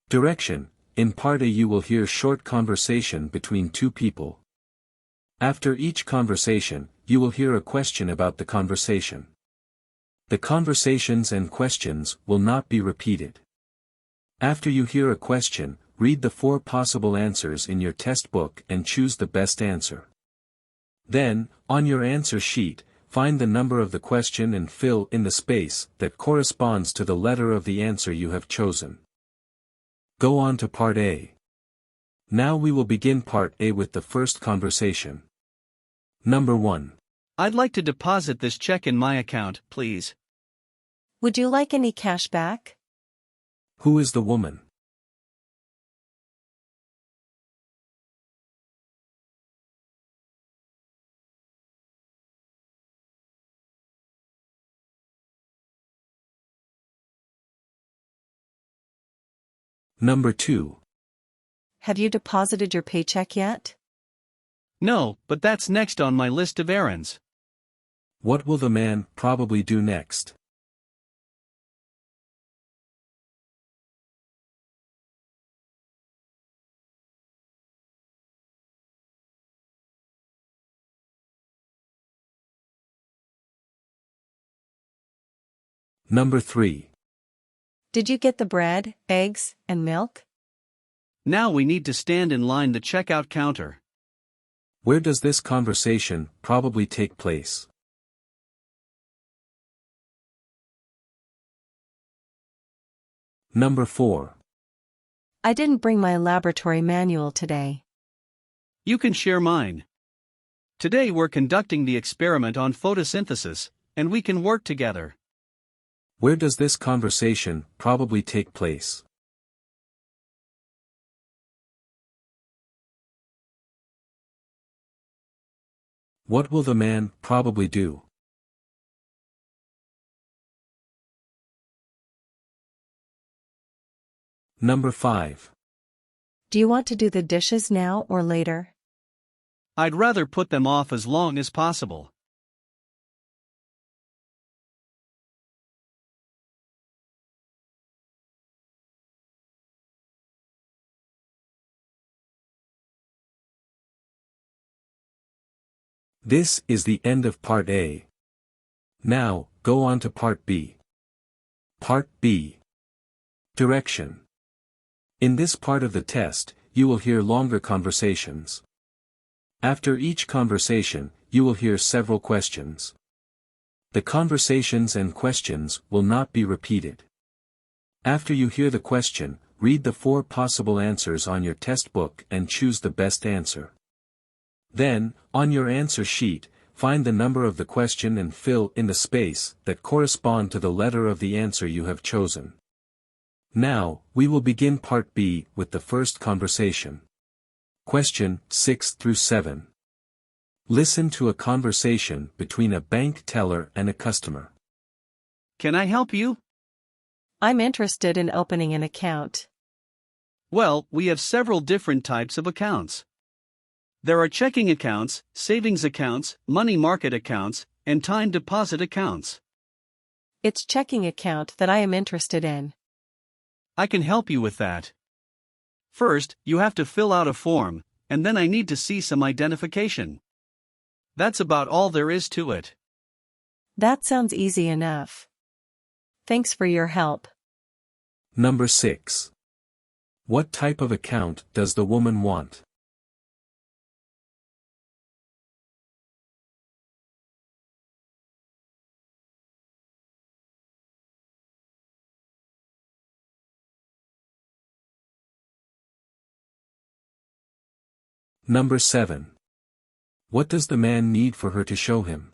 Direction: in Part A you will hear short conversation between two people. After each conversation, you will hear a question about the conversation. The conversations and questions will not be repeated. After you hear a question, read the 4 possible answers in your test book and choose the best answer. Then, on your answer sheet, find the number of the question and fill in the space that corresponds to the letter of the answer you have chosen. Go on to Part A. Now we will begin Part A with the first conversation. Number 1. I'd like to deposit this check in my account, please. Would you like any cash back? Who is the woman? Number 2. Have you deposited your paycheck yet? No, but that's next on my list of errands. What will the man probably do next? Number 3. Did you get the bread, eggs, and milk? Now we need to stand in line the checkout counter. Where does this conversation probably take place? Number 4. I didn't bring my laboratory manual today. You can share mine. Today we're conducting the experiment on photosynthesis, and we can work together. Where does this conversation probably take place? What will the man probably do? Number 5. Do you want to do the dishes now or later? I'd rather put them off as long as possible. This is the end of Part A. Now, go on to Part B. Part B. Direction. In this part of the test, you will hear longer conversations. After each conversation, you will hear several questions. The conversations and questions will not be repeated. After you hear the question, read the 4 possible answers on your test book and choose the best answer. Then, on your answer sheet, find the number of the question and fill in the space that correspond to the letter of the answer you have chosen. Now, we will begin Part B with the first conversation. Question 6 through 7. Listen to a conversation between a bank teller and a customer. Can I help you? I'm interested in opening an account. Well, we have several different types of accounts. There are checking accounts, savings accounts, money market accounts, and time deposit accounts. It's checking account that I am interested in. I can help you with that. First, you have to fill out a form, and then I need to see some identification. That's about all there is to it. That sounds easy enough. Thanks for your help. Number 6. What type of account does the woman want? Number 7. What does the man need for her to show him?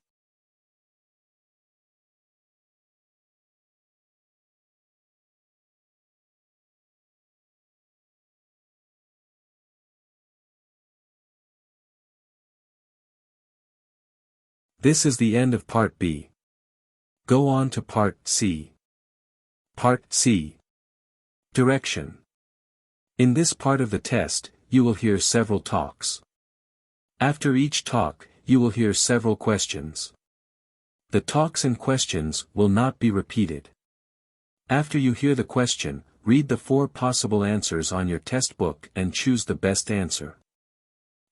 This is the end of Part B. Go on to Part C. Part C. Direction. In this part of the test, you will hear several talks. After each talk, you will hear several questions. The talks and questions will not be repeated. After you hear the question, read the 4 possible answers on your test book and choose the best answer.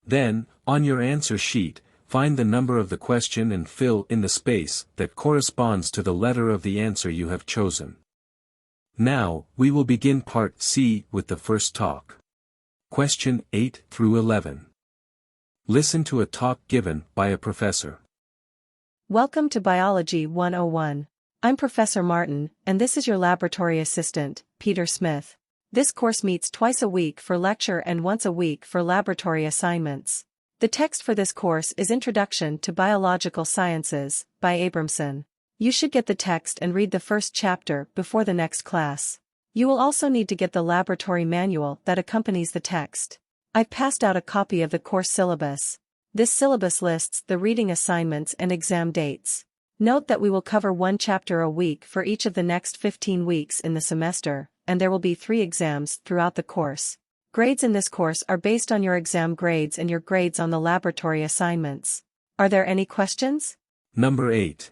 Then, on your answer sheet, find the number of the question and fill in the space that corresponds to the letter of the answer you have chosen. Now, we will begin Part C with the first talk. Question 8 through 11. Listen to a talk given by a professor. Welcome to Biology 101. I'm Professor Martin, and this is your laboratory assistant, Peter Smith. This course meets twice a week for lecture and once a week for laboratory assignments. The text for this course is Introduction to Biological Sciences, by Abramson. You should get the text and read the first chapter before the next class. You will also need to get the laboratory manual that accompanies the text. I've passed out a copy of the course syllabus. This syllabus lists the reading assignments and exam dates. Note that we will cover one chapter a week for each of the next 15 weeks in the semester, and there will be 3 exams throughout the course. Grades in this course are based on your exam grades and your grades on the laboratory assignments. Are there any questions? Number 8.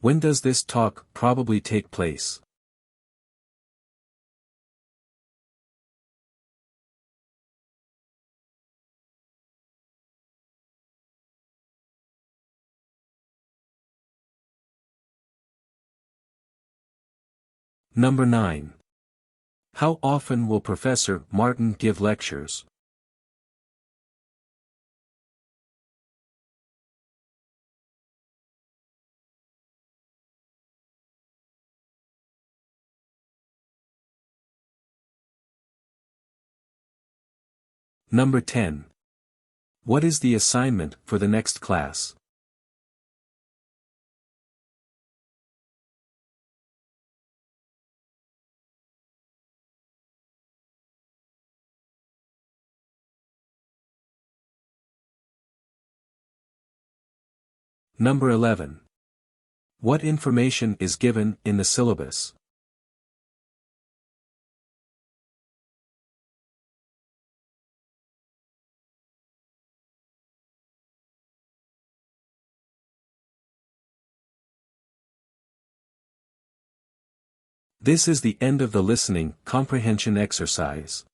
When does this talk probably take place? Number 9. How often will Professor Martin give lectures? Number 10. What is the assignment for the next class? Number 11. What information is given in the syllabus? This is the end of the listening comprehension exercise.